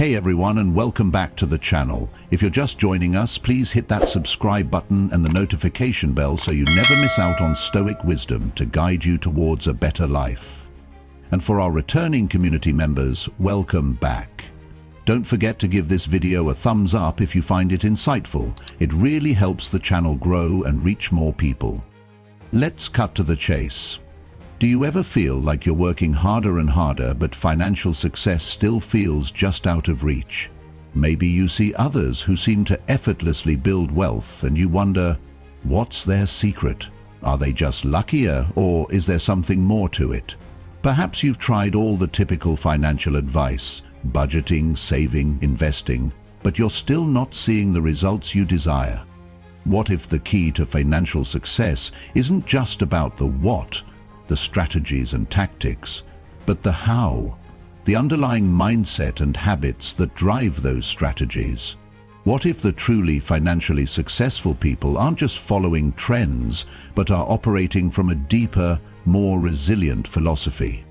Hey everyone, and welcome back to the channel. If you're just joining us, please hit that subscribe button and the notification bell so you never miss out on Stoic wisdom to guide you towards a better life. And for our returning community members, welcome back. Don't forget to give this video a thumbs up if you find it insightful. It really helps the channel grow and reach more people. Let's cut to the chase. Do you ever feel like you're working harder and harder, but financial success still feels just out of reach? Maybe you see others who seem to effortlessly build wealth and you wonder, what's their secret? Are they just luckier, or is there something more to it? Perhaps you've tried all the typical financial advice, budgeting, saving, investing, but you're still not seeing the results you desire. What if the key to financial success isn't just about the what, the strategies and tactics, but the how, the underlying mindset and habits that drive those strategies? What if the truly financially successful people aren't just following trends, but are operating from a deeper, more resilient philosophy?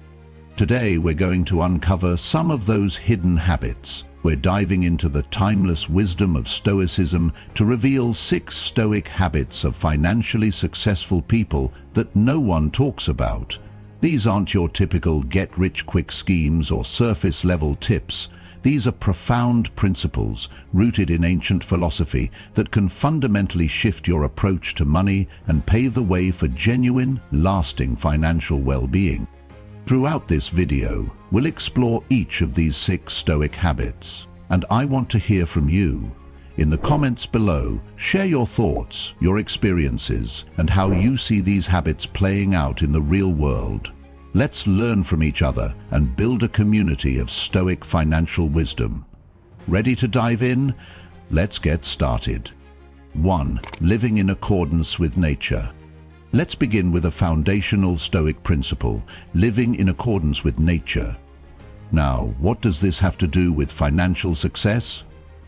Today we're going to uncover some of those hidden habits. We're diving into the timeless wisdom of Stoicism to reveal 6 Stoic habits of financially successful people that no one talks about. These aren't your typical get-rich-quick schemes or surface-level tips. These are profound principles rooted in ancient philosophy that can fundamentally shift your approach to money and pave the way for genuine, lasting financial well-being. Throughout this video, we'll explore each of these 6 Stoic habits, and I want to hear from you. In the comments below, share your thoughts, your experiences, and how you see these habits playing out in the real world. Let's learn from each other and build a community of Stoic financial wisdom. Ready to dive in? Let's get started. 1. Living in accordance with nature. Let's begin with a foundational Stoic principle, living in accordance with nature. Now, what does this have to do with financial success?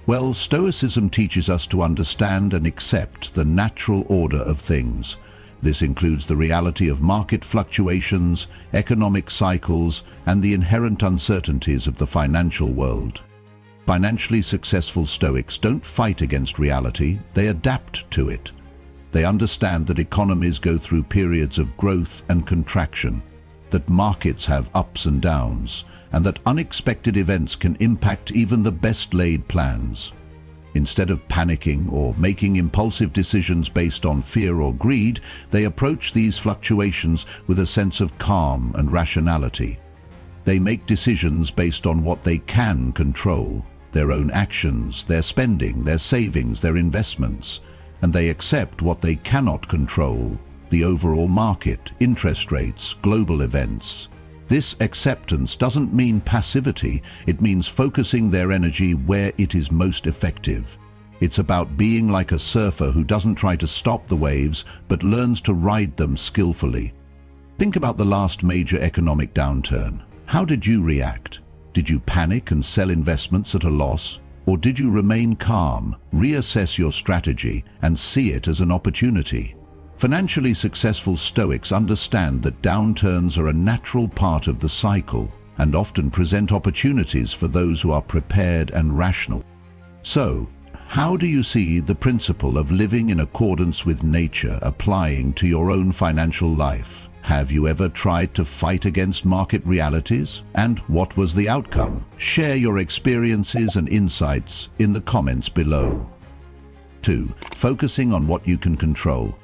Well, Stoicism teaches us to understand and accept the natural order of things. This includes the reality of market fluctuations, economic cycles, and the inherent uncertainties of the financial world. Financially successful Stoics don't fight against reality, they adapt to it. They understand that economies go through periods of growth and contraction, that markets have ups and downs, and that unexpected events can impact even the best-laid plans. Instead of panicking or making impulsive decisions based on fear or greed, they approach these fluctuations with a sense of calm and rationality. They make decisions based on what they can control, their own actions, their spending, their savings, their investments, and they accept what they cannot control, the overall market, interest rates, global events. This acceptance doesn't mean passivity, it means focusing their energy where it is most effective. It's about being like a surfer who doesn't try to stop the waves, but learns to ride them skillfully. Think about the last major economic downturn. How did you react? Did you panic and sell investments at a loss? Or did you remain calm, reassess your strategy, and see it as an opportunity? Financially successful Stoics understand that downturns are a natural part of the cycle and often present opportunities for those who are prepared and rational. So, how do you see the principle of living in accordance with nature applying to your own financial life? Have you ever tried to fight against market realities? And what was the outcome? Share your experiences and insights in the comments below. 2. Focusing on what you can control.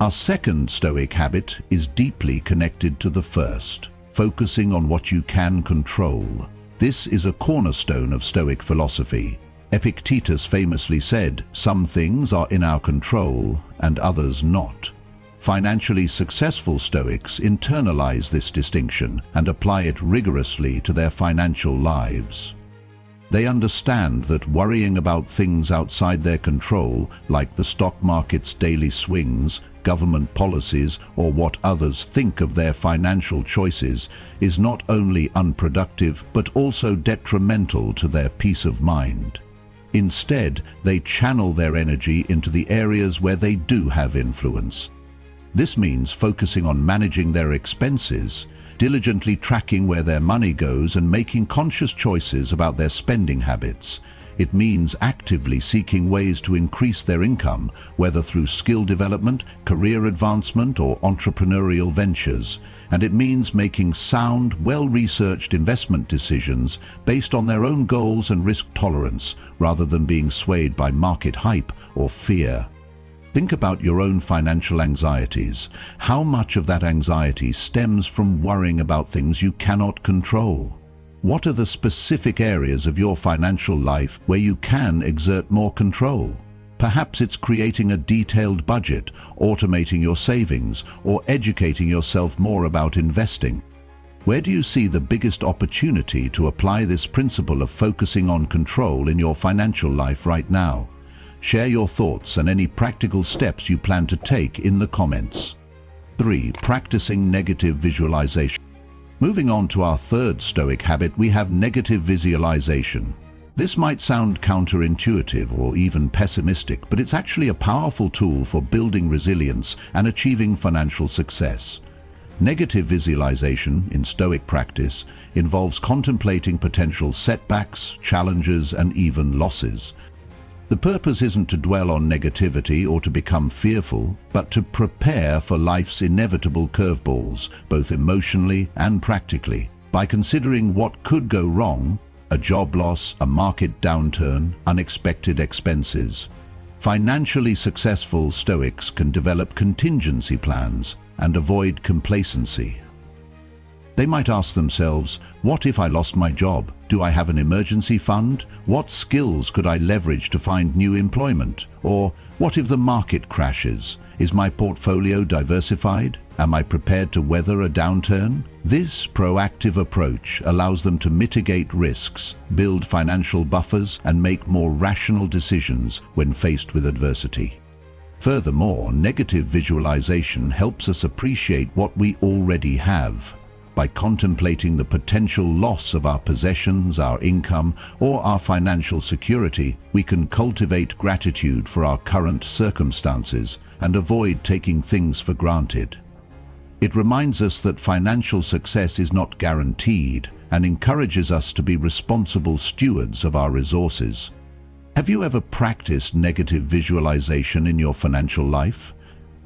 Our second Stoic habit is deeply connected to the first, focusing on what you can control. This is a cornerstone of Stoic philosophy. Epictetus famously said, "Some things are in our control and others not." Financially successful Stoics internalize this distinction and apply it rigorously to their financial lives. They understand that worrying about things outside their control, like the stock market's daily swings, government policies, or what others think of their financial choices, is not only unproductive but also detrimental to their peace of mind. Instead, they channel their energy into the areas where they do have influence. This means focusing on managing their expenses, diligently tracking where their money goes and making conscious choices about their spending habits. It means actively seeking ways to increase their income, whether through skill development, career advancement, or entrepreneurial ventures. And it means making sound, well-researched investment decisions based on their own goals and risk tolerance, rather than being swayed by market hype or fear. Think about your own financial anxieties. How much of that anxiety stems from worrying about things you cannot control? What are the specific areas of your financial life where you can exert more control? Perhaps it's creating a detailed budget, automating your savings, or educating yourself more about investing. Where do you see the biggest opportunity to apply this principle of focusing on control in your financial life right now? Share your thoughts and any practical steps you plan to take in the comments. 3. Practicing negative visualization. Moving on to our third Stoic habit, we have negative visualization. This might sound counterintuitive or even pessimistic, but it's actually a powerful tool for building resilience and achieving financial success. Negative visualization in Stoic practice involves contemplating potential setbacks, challenges, and even losses. The purpose isn't to dwell on negativity or to become fearful, but to prepare for life's inevitable curveballs, both emotionally and practically, by considering what could go wrong: a job loss, a market downturn, unexpected expenses. Financially successful Stoics can develop contingency plans and avoid complacency. They might ask themselves, what if I lost my job? Do I have an emergency fund? What skills could I leverage to find new employment? Or what if the market crashes? Is my portfolio diversified? Am I prepared to weather a downturn? This proactive approach allows them to mitigate risks, build financial buffers, and make more rational decisions when faced with adversity. Furthermore, negative visualization helps us appreciate what we already have. By contemplating the potential loss of our possessions, our income, or our financial security, we can cultivate gratitude for our current circumstances and avoid taking things for granted. It reminds us that financial success is not guaranteed and encourages us to be responsible stewards of our resources. Have you ever practiced negative visualization in your financial life?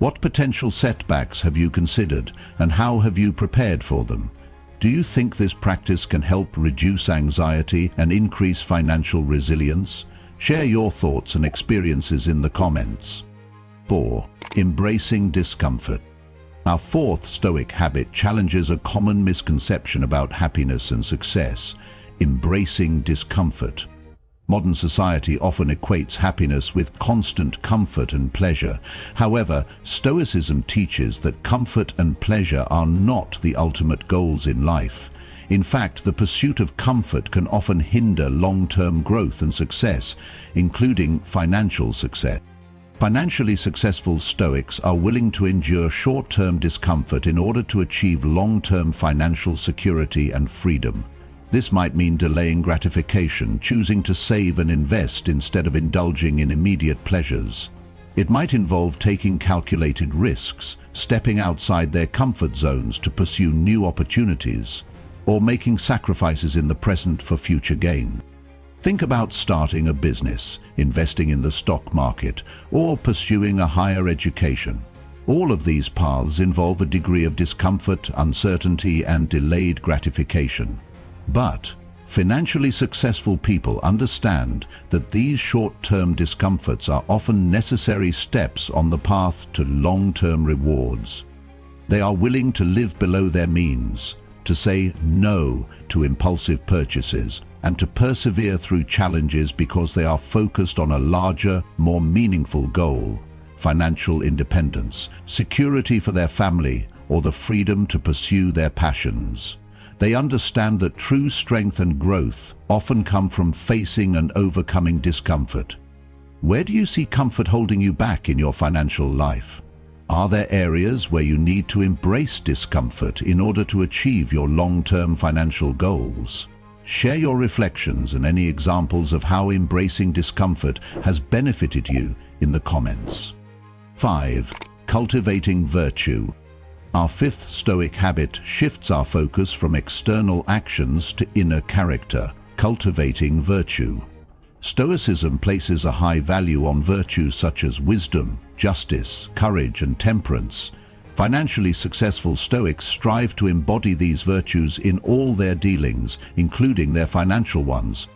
What potential setbacks have you considered, and how have you prepared for them? Do you think this practice can help reduce anxiety and increase financial resilience? Share your thoughts and experiences in the comments. 4. Embracing discomfort. Our fourth Stoic habit challenges a common misconception about happiness and success: embracing discomfort. Modern society often equates happiness with constant comfort and pleasure. However, Stoicism teaches that comfort and pleasure are not the ultimate goals in life. In fact, the pursuit of comfort can often hinder long-term growth and success, including financial success. Financially successful Stoics are willing to endure short-term discomfort in order to achieve long-term financial security and freedom. This might mean delaying gratification, choosing to save and invest instead of indulging in immediate pleasures. It might involve taking calculated risks, stepping outside their comfort zones to pursue new opportunities, or making sacrifices in the present for future gain. Think about starting a business, investing in the stock market, or pursuing a higher education. All of these paths involve a degree of discomfort, uncertainty, and delayed gratification. But financially successful people understand that these short-term discomforts are often necessary steps on the path to long-term rewards. They are willing to live below their means, to say no to impulsive purchases, and to persevere through challenges because they are focused on a larger, more meaningful goal: financial independence, security for their family, or the freedom to pursue their passions. They understand that true strength and growth often come from facing and overcoming discomfort. Where do you see comfort holding you back in your financial life? Are there areas where you need to embrace discomfort in order to achieve your long-term financial goals? Share your reflections and any examples of how embracing discomfort has benefited you in the comments. 5. Cultivating virtue. Our fifth Stoic habit shifts our focus from external actions to inner character, cultivating virtue. Stoicism places a high value on virtues such as wisdom, justice, courage, and temperance. Financially successful Stoics strive to embody these virtues in all their dealings, including their financial ones.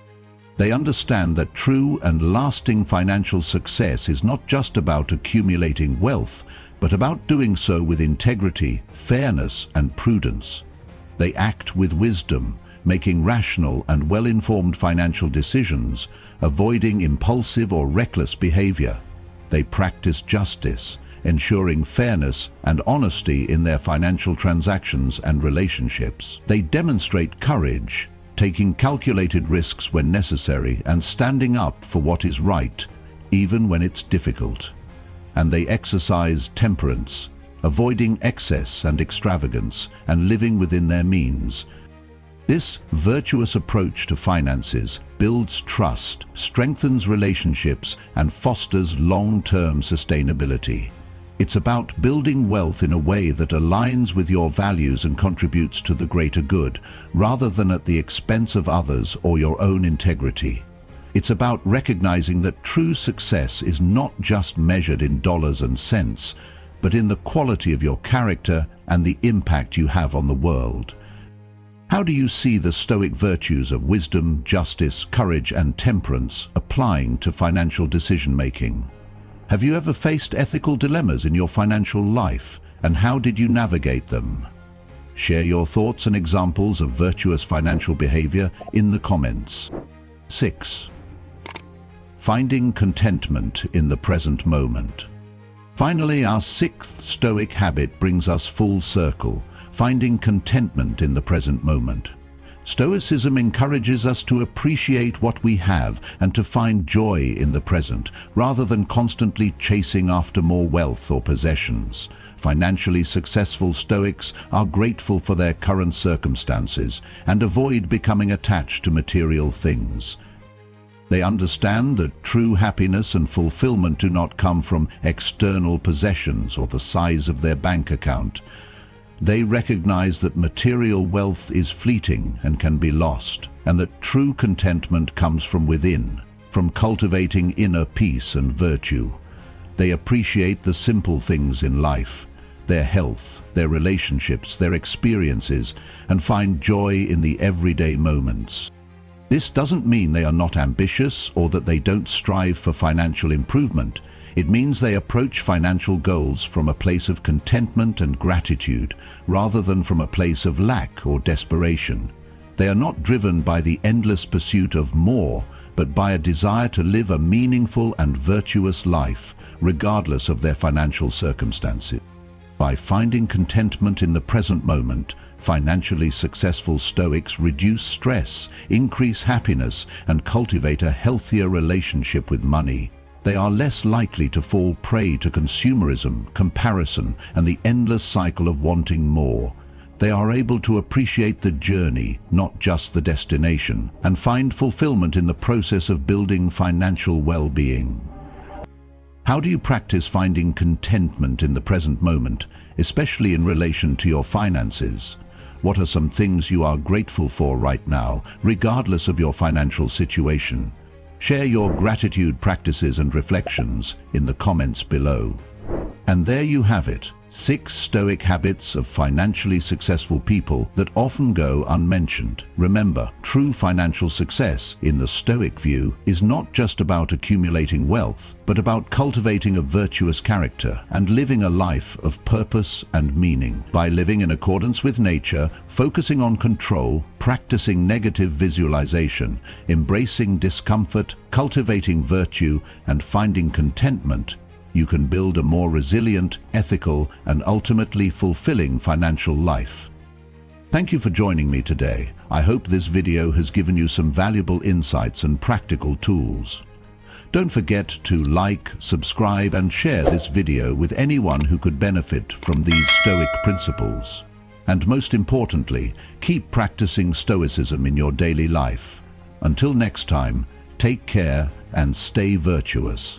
They understand that true and lasting financial success is not just about accumulating wealth, but about doing so with integrity, fairness, and prudence. They act with wisdom, making rational and well-informed financial decisions, avoiding impulsive or reckless behavior. They practice justice, ensuring fairness and honesty in their financial transactions and relationships. They demonstrate courage, taking calculated risks when necessary and standing up for what is right, even when it's difficult. And they exercise temperance, avoiding excess and extravagance and living within their means. This virtuous approach to finances builds trust, strengthens relationships, and fosters long-term sustainability. It's about building wealth in a way that aligns with your values and contributes to the greater good, rather than at the expense of others or your own integrity. It's about recognizing that true success is not just measured in dollars and cents, but in the quality of your character and the impact you have on the world. How do you see the Stoic virtues of wisdom, justice, courage, and temperance applying to financial decision-making? Have you ever faced ethical dilemmas in your financial life, and how did you navigate them? Share your thoughts and examples of virtuous financial behavior in the comments. 6. Finding contentment in the present moment. Finally, our sixth Stoic habit brings us full circle, finding contentment in the present moment. Stoicism encourages us to appreciate what we have and to find joy in the present, rather than constantly chasing after more wealth or possessions. Financially successful Stoics are grateful for their current circumstances and avoid becoming attached to material things. They understand that true happiness and fulfillment do not come from external possessions or the size of their bank account. They recognize that material wealth is fleeting and can be lost, and that true contentment comes from within, from cultivating inner peace and virtue. They appreciate the simple things in life, their health, their relationships, their experiences, and find joy in the everyday moments. This doesn't mean they are not ambitious or that they don't strive for financial improvement. It means they approach financial goals from a place of contentment and gratitude, rather than from a place of lack or desperation. They are not driven by the endless pursuit of more, but by a desire to live a meaningful and virtuous life, regardless of their financial circumstances. By finding contentment in the present moment, financially successful Stoics reduce stress, increase happiness, and cultivate a healthier relationship with money. They are less likely to fall prey to consumerism, comparison, and the endless cycle of wanting more. They are able to appreciate the journey, not just the destination, and find fulfillment in the process of building financial well-being. How do you practice finding contentment in the present moment, especially in relation to your finances? What are some things you are grateful for right now, regardless of your financial situation? Share your gratitude practices and reflections in the comments below. And there you have it, 6 Stoic habits of financially successful people that often go unmentioned. Remember, true financial success, in the Stoic view, is not just about accumulating wealth, but about cultivating a virtuous character and living a life of purpose and meaning. By living in accordance with nature, focusing on control, practicing negative visualization, embracing discomfort, cultivating virtue, and finding contentment, you can build a more resilient, ethical, and ultimately fulfilling financial life. Thank you for joining me today. I hope this video has given you some valuable insights and practical tools. Don't forget to like, subscribe, and share this video with anyone who could benefit from these Stoic principles. And most importantly, keep practicing Stoicism in your daily life. Until next time, take care and stay virtuous.